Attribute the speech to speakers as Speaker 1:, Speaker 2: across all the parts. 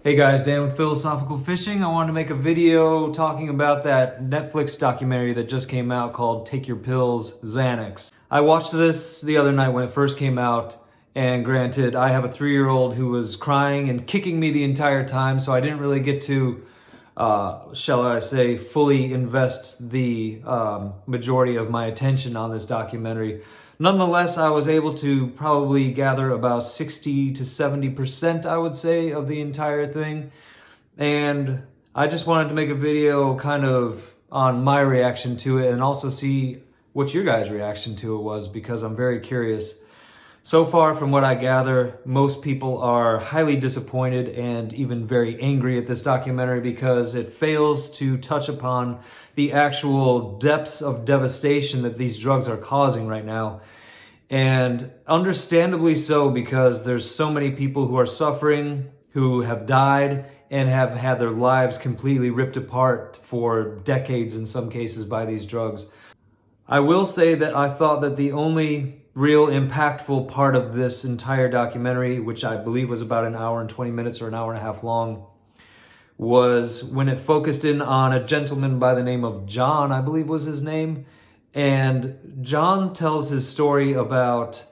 Speaker 1: Hey guys, Dan with Philosophical Fishing. I wanted to make a video talking about that Netflix documentary that just came out called Take Your Pills, Xanax. I watched this the other night when it first came out, and granted, I have a 3-year-old who was crying and kicking me the entire time, so I didn't really get to, shall I say, fully invest the majority of my attention on this documentary. Nonetheless, I was able to probably gather about 60 to 70%, I would say, of the entire thing. And I just wanted to make a video kind of on my reaction to it and also see what your guys' reaction to it was, because I'm very curious. So far, from what I gather, most people are highly disappointed and even very angry at this documentary because it fails to touch upon the actual depths of devastation that these drugs are causing right now. And understandably so, because there's so many people who are suffering, who have died, and have had their lives completely ripped apart for decades in some cases by these drugs. I will say that I thought that the only real impactful part of this entire documentary, which I believe was about an hour and 20 minutes or an hour and a half long, was when it focused in on a gentleman by the name of John, I believe was his name. And John tells his story about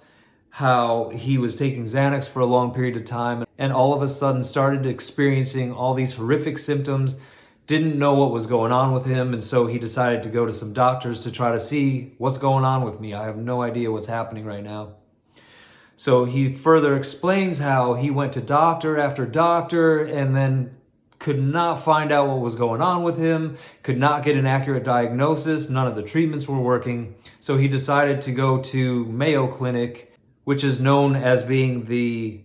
Speaker 1: how he was taking Xanax for a long period of time and all of a sudden started experiencing all these horrific symptoms, didn't know what was going on with him, and so he decided to go to some doctors to try to see what's going on with me. I have no idea what's happening right now. So he further explains how he went to doctor after doctor and then could not find out what was going on with him, could not get an accurate diagnosis, none of the treatments were working. So he decided to go to Mayo Clinic, which is known as being the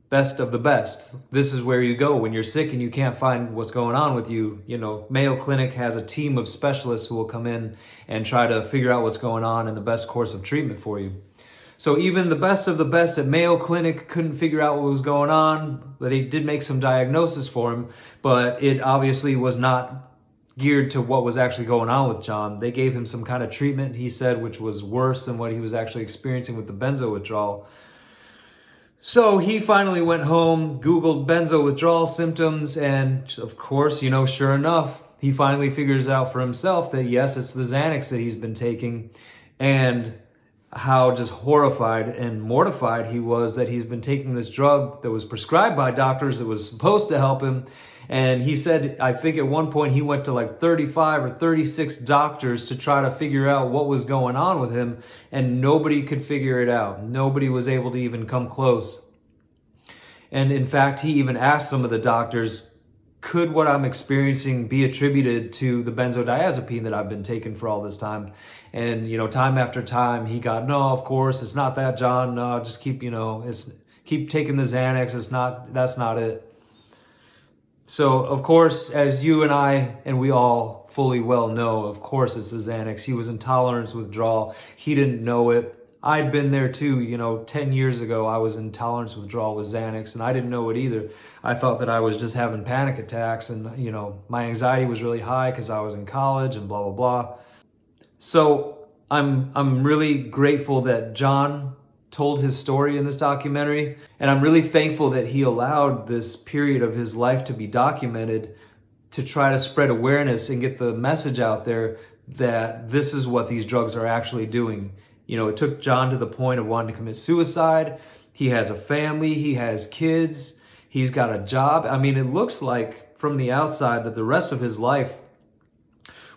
Speaker 1: best of the best. This is where you go when you're sick and you can't find what's going on with you. You know, Mayo Clinic has a team of specialists who will come in and try to figure out what's going on and the best course of treatment for you. So even the best of the best at Mayo Clinic couldn't figure out what was going on. They did make some diagnosis for him, but it obviously was not geared to what was actually going on with John. They gave him some kind of treatment, he said, which was worse than what he was actually experiencing with the benzo withdrawal. So he finally went home, Googled benzo withdrawal symptoms, and of course, sure enough, he finally figures out for himself that yes, it's the Xanax that he's been taking, and how just horrified and mortified he was that he's been taking this drug that was prescribed by doctors that was supposed to help him. And he said, I think at one point he went to like 35 or 36 doctors to try to figure out what was going on with him, and nobody could figure it out. Nobody was able to even come close. And in fact, he even asked some of the doctors, could what I'm experiencing be attributed to the benzodiazepine that I've been taking for all this time? And, time after time, he got, no, of course, it's not that, John. No, just keep taking the Xanax. That's not it. So, of course, as you and I, and we all fully well know, of course it's the Xanax. He was in tolerance withdrawal. He didn't know it. I'd been there too, 10 years ago, I was in tolerance withdrawal with Xanax, and I didn't know it either. I thought that I was just having panic attacks, and, my anxiety was really high because I was in college and blah, blah, blah. So I'm really grateful that John told his story in this documentary, and I'm really thankful that he allowed this period of his life to be documented to try to spread awareness and get the message out there that this is what these drugs are actually doing. It took John to the point of wanting to commit suicide. He has a family, he has kids, he's got a job. I mean, it looks like from the outside that the rest of his life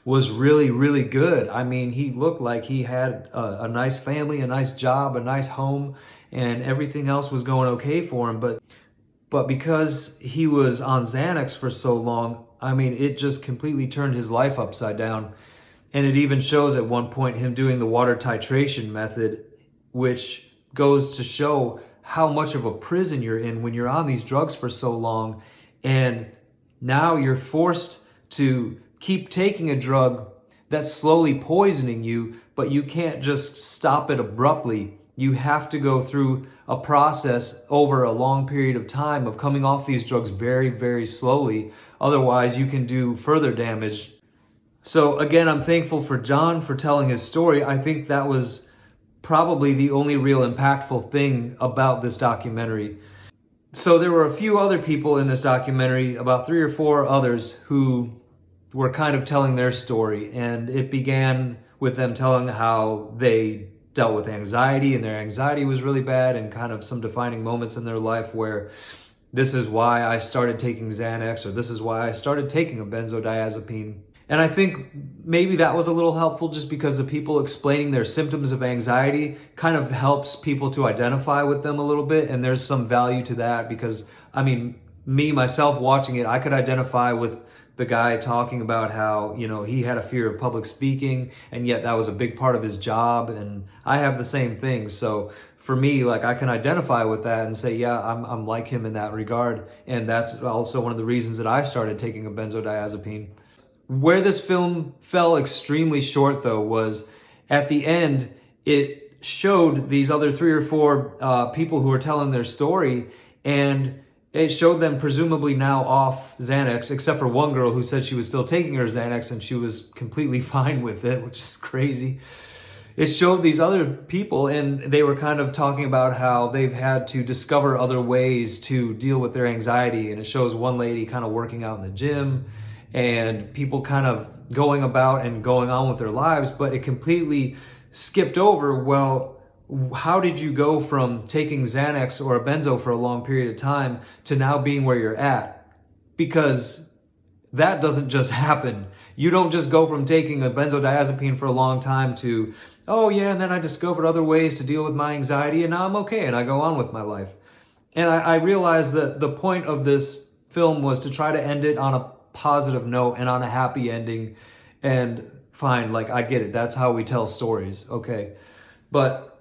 Speaker 1: was really, really good. I mean, he looked like he had a nice family, a nice job, a nice home, and everything else was going okay for him. But because he was on Xanax for so long, I mean, it just completely turned his life upside down. And it even shows at one point him doing the water titration method, which goes to show how much of a prison you're in when you're on these drugs for so long. And now you're forced to keep taking a drug that's slowly poisoning you, but you can't just stop it abruptly. You have to go through a process over a long period of time of coming off these drugs very, very slowly. Otherwise, you can do further damage. So again, I'm thankful for John for telling his story. I think that was probably the only real impactful thing about this documentary. So there were a few other people in this documentary, about 3 or 4 others, who were kind of telling their story. And it began with them telling how they dealt with anxiety, and their anxiety was really bad, and kind of some defining moments in their life where this is why I started taking Xanax, or this is why I started taking a benzodiazepine. And I think maybe that was a little helpful, just because the people explaining their symptoms of anxiety kind of helps people to identify with them a little bit. And there's some value to that, because I mean, me, myself, watching it, I could identify with the guy talking about how, he had a fear of public speaking, and yet that was a big part of his job. And I have the same thing. So for me, like, I can identify with that and say, yeah, I'm like him in that regard. And that's also one of the reasons that I started taking a benzodiazepine. Where this film fell extremely short, though, was at the end. It showed these other 3 or 4 people who were telling their story, and it showed them presumably now off Xanax, except for one girl who said she was still taking her Xanax and she was completely fine with it, which is crazy. It showed these other people, and they were kind of talking about how they've had to discover other ways to deal with their anxiety. And it shows one lady kind of working out in the gym, and people kind of going about and going on with their lives, but it completely skipped over, well, how did you go from taking Xanax or a benzo for a long period of time to now being where you're at? Because that doesn't just happen. You don't just go from taking a benzodiazepine for a long time to, oh yeah, and then I discovered other ways to deal with my anxiety, and now I'm okay, and I go on with my life. And I realized that the point of this film was to try to end it on a positive note and on a happy ending. And fine, like, I get it. That's how we tell stories. Okay. But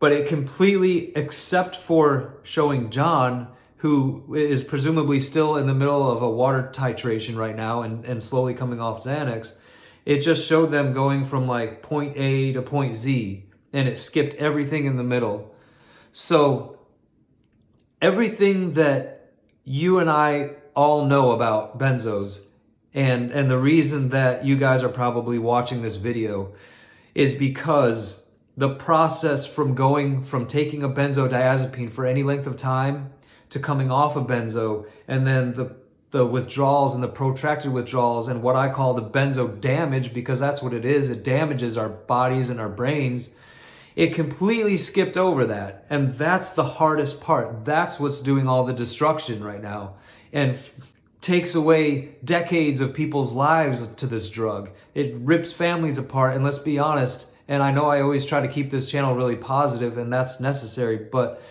Speaker 1: it completely, except for showing John, who is presumably still in the middle of a water titration right now and slowly coming off Xanax, it just showed them going from like point A to point Z, and it skipped everything in the middle. So everything that you and I all know about benzos, and the reason that you guys are probably watching this video is because the process from going from taking a benzodiazepine for any length of time to coming off a benzo, and then the withdrawals and the protracted withdrawals, and what I call the benzo damage, because that's what it is. It damages our bodies and our brains. It completely skipped over that. And that's the hardest part. That's what's doing all the destruction right now, and takes away decades of people's lives to this drug. It rips families apart. And let's be honest, and I know I always try to keep this channel really positive, and that's necessary, but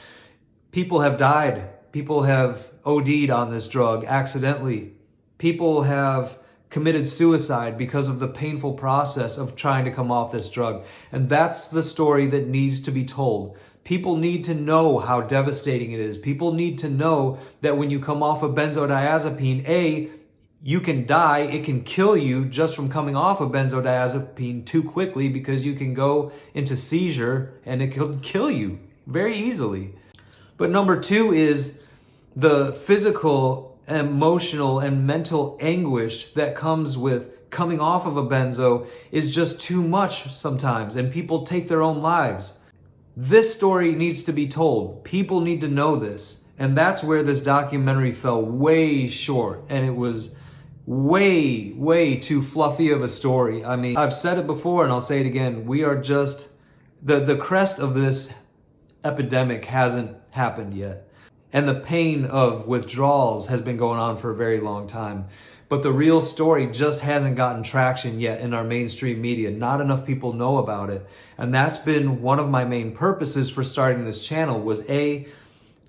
Speaker 1: people have died. People have OD'd on this drug accidentally. People have committed suicide because of the painful process of trying to come off this drug. And that's the story that needs to be told. People need to know how devastating it is. People need to know that when you come off a benzodiazepine, you can die. It can kill you just from coming off a benzodiazepine too quickly, because you can go into seizure and it can kill you very easily. But number 2 is the physical, emotional, and mental anguish that comes with coming off of a benzo is just too much sometimes, and people take their own lives. This story needs to be told. People need to know this. And that's where this documentary fell way short, and it was way, way too fluffy of a story. I mean, I've said it before and I'll say it again. We are just, the crest of this epidemic hasn't happened yet. And the pain of withdrawals has been going on for a very long time. But the real story just hasn't gotten traction yet in our mainstream media. Not enough people know about it. And that's been one of my main purposes for starting this channel, was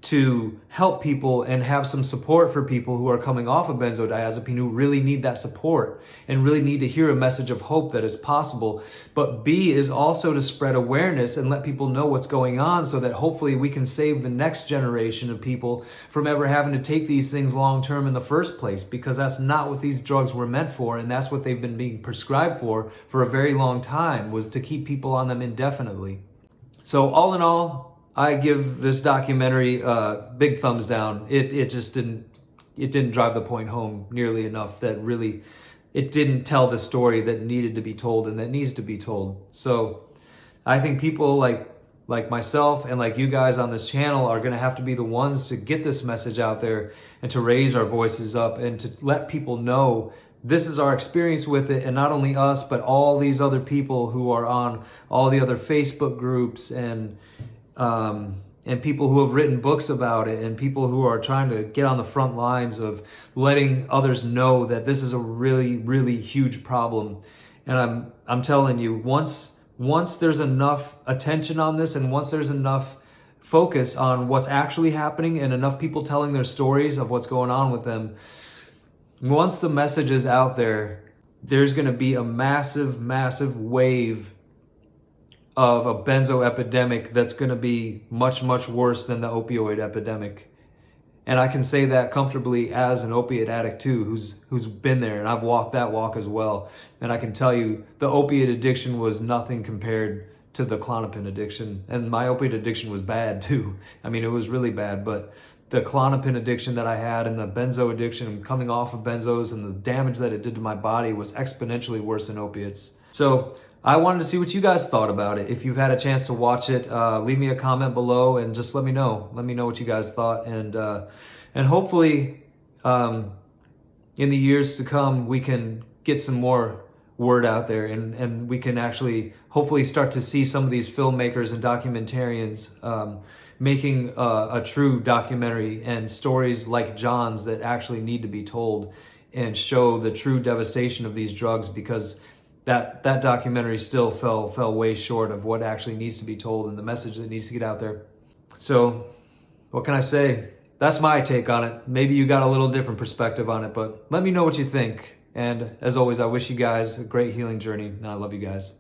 Speaker 1: to help people and have some support for people who are coming off of benzodiazepine, who really need that support and really need to hear a message of hope that it's possible. But B is also to spread awareness and let people know what's going on, so that hopefully we can save the next generation of people from ever having to take these things long term in the first place, because that's not what these drugs were meant for, and that's what they've been being prescribed for a very long time, was to keep people on them indefinitely. So all in all, I give this documentary a big thumbs down. It just didn't drive the point home nearly enough. That really, it didn't tell the story that needed to be told and that needs to be told. So I think people like like myself and like you guys on this channel are going to have to be the ones to get this message out there and to raise our voices up and to let people know this is our experience with it. And not only us, but all these other people who are on all the other Facebook groups and people who have written books about it, and people who are trying to get on the front lines of letting others know that this is a really, really huge problem. And I'm telling you, once there's enough attention on this, and once there's enough focus on what's actually happening and enough people telling their stories of what's going on with them, once the message is out there, there's going to be a massive, massive wave of a benzo epidemic that's going to be much, much worse than the opioid epidemic. And I can say that comfortably as an opiate addict too, who's been there, and I've walked that walk as well. And I can tell you the opiate addiction was nothing compared to the Klonopin addiction. And my opiate addiction was bad too. I mean, it was really bad, but the Klonopin addiction that I had and the benzo addiction and coming off of benzos and the damage that it did to my body was exponentially worse than opiates. So I wanted to see what you guys thought about it. If you've had a chance to watch it, leave me a comment below and just let me know. Let me know what you guys thought. And hopefully in the years to come, we can get some more word out there, and we can actually hopefully start to see some of these filmmakers and documentarians making a true documentary and stories like John's that actually need to be told and show the true devastation of these drugs, because that documentary still fell way short of what actually needs to be told and the message that needs to get out there. So what can I say? That's my take on it. Maybe you got a little different perspective on it, but let me know what you think. And as always, I wish you guys a great healing journey, and I love you guys.